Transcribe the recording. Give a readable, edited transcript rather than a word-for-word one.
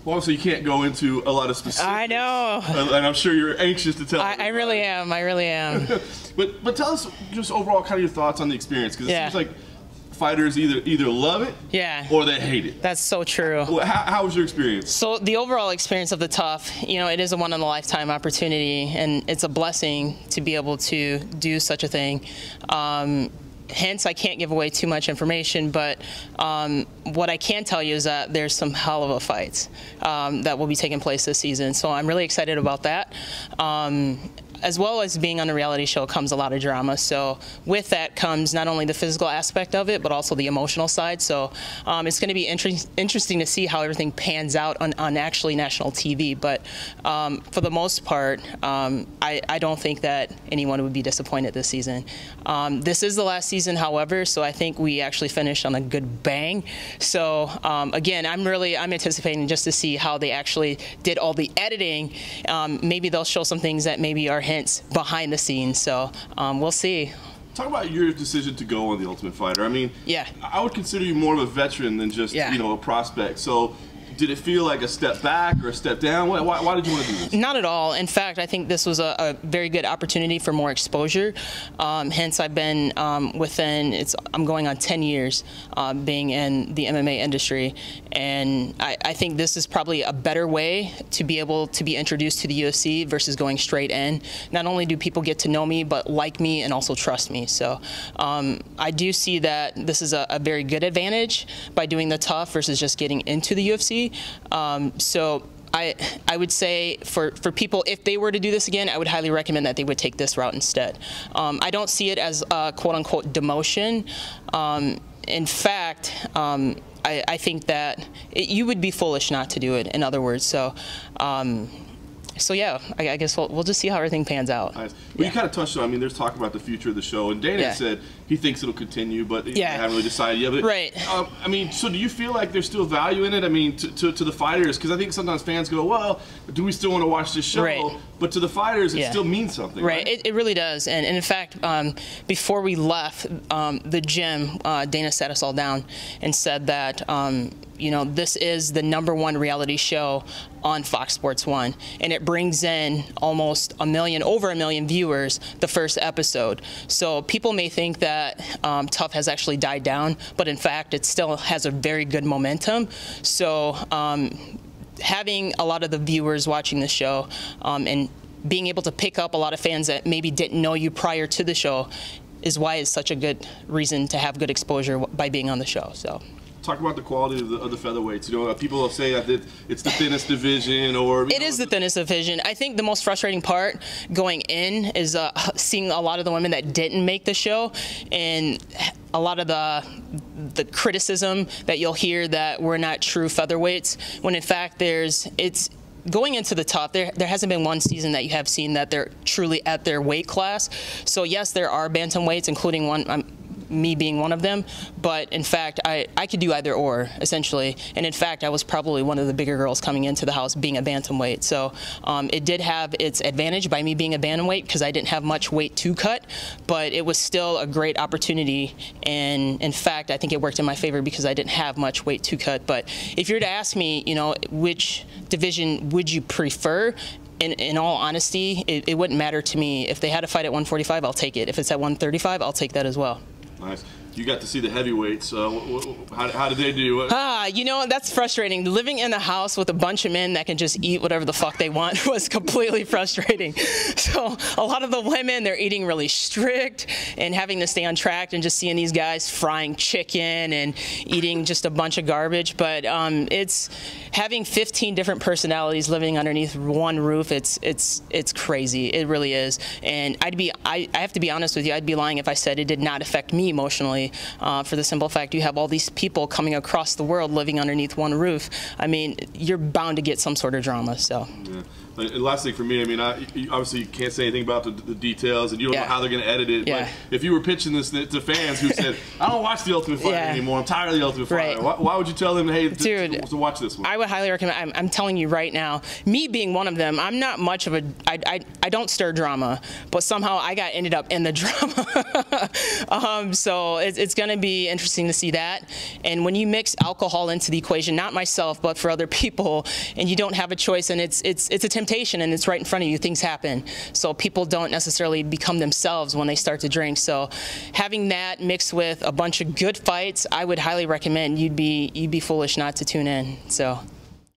Well, so you can't go into a lot of specifics. I know. And I'm sure you're anxious to tell I really am. I really am. but tell us just overall kind of your thoughts on the experience, because it seems like fighters either love it or they hate it. That's so true. Well, how was your experience? So the overall experience of the Tough, you know, it is a one-in-a-lifetime opportunity, and it's a blessing to be able to do such a thing. Hence, I can't give away too much information, but what I can tell you is that there's some hell of a fights that will be taking place this season. So I'm really excited about that. As well as being on a reality show comes a lot of drama. So with that comes not only the physical aspect of it, but also the emotional side. So it's going to be interesting to see how everything pans out on actually national TV. But for the most part, I don't think that anyone would be disappointed this season. This is the last season, however, so I think we actually finished on a good bang. So again, I'm anticipating just to see how they actually did all the editing. Maybe they'll show some things that maybe are hints behind the scenes, so we'll see. Talk about your decision to go on The Ultimate Fighter. I mean, I would consider you more of a veteran than just you know, a prospect. So did it feel like a step back or a step down? Why did you want to do this? Not at all. In fact, I think this was a very good opportunity for more exposure. Hence, I've been I'm going on 10 years being in the MMA industry, and I think this is probably a better way to be able to be introduced to the UFC versus going straight in. Not only do people get to know me, but like me and also trust me. So I do see that this is a very good advantage by doing the Tough versus just getting into the UFC. So I would say for people, if they were to do this again, I would highly recommend that they would take this route instead. I don't see it as a quote-unquote demotion. In fact, I think that you would be foolish not to do it, in other words. So yeah, I guess we'll just see how everything pans out. Nice. Well, you kind of touched on, I mean, there's talk about the future of the show, and Dana said he thinks it'll continue, but they haven't really decided yet. But, I mean, so do you feel like there's still value in it? I mean, to the fighters, because I think sometimes fans go, well, do we still want to watch this show? But to the fighters, it still means something. It really does. And in fact, before we left the gym, Dana sat us all down and said that, you know, this is the #1 reality show on Fox Sports 1, and it brings in almost over a million viewers the first episode. So people may think that Tough has actually died down, but in fact it still has a very good momentum. So having a lot of the viewers watching the show and being able to pick up a lot of fans that maybe didn't know you prior to the show is why it's such a good reason to have good exposure by being on the show. So. Talk about the quality of the featherweights. You know, people will say that it's the thinnest division, or it is the thinnest division. I think the most frustrating part going in is seeing a lot of the women that didn't make the show, and a lot of the criticism that you'll hear that we're not true featherweights, when in fact it's going into the Tough, there hasn't been one season that you have seen that they're truly at their weight class. So yes, there are bantamweights, including one. Me being one of them, but in fact I could do either or, essentially, and in fact I was probably one of the bigger girls coming into the house being a bantamweight. So it did have its advantage by me being a bantamweight because I didn't have much weight to cut, but it was still a great opportunity, and in fact I think it worked in my favor because I didn't have much weight to cut. But if you're to ask me, you know, which division would you prefer, in all honesty, it wouldn't matter to me. If they had a fight at 145, I'll take it. If it's at 135, I'll take that as well. Nice. You got to see the heavyweights. How did they do? You know, that's frustrating. Living in a house with a bunch of men that can just eat whatever the fuck they want was completely frustrating. So a lot of the women, they're eating really strict and having to stay on track, and just seeing these guys frying chicken and eating just a bunch of garbage. But it's having 15 different personalities living underneath one roof. It's crazy. It really is. And I have to be honest with you. I'd be lying if I said it did not affect me emotionally. For the simple fact you have all these people coming across the world living underneath one roof. I mean, you're bound to get some sort of drama. So. Yeah. And last thing for me, I mean, obviously you can't say anything about the details, and you don't know how they're going to edit it. But if you were pitching this to fans who said, I don't watch The Ultimate Fighter anymore, I'm tired of The Ultimate Fighter, why would you tell them, hey, to watch this one? I would highly recommend. I'm telling you right now, me being one of them, I'm not much of a, I don't stir drama, but somehow I ended up in the drama. So it's going to be interesting to see that. And when you mix alcohol into the equation, not myself, but for other people, and you don't have a choice, and it's a temptation, and it's right in front of you, things happen. So people don't necessarily become themselves when they start to drink. So having that mixed with a bunch of good fights, I would highly recommend. You'd be foolish not to tune in. So.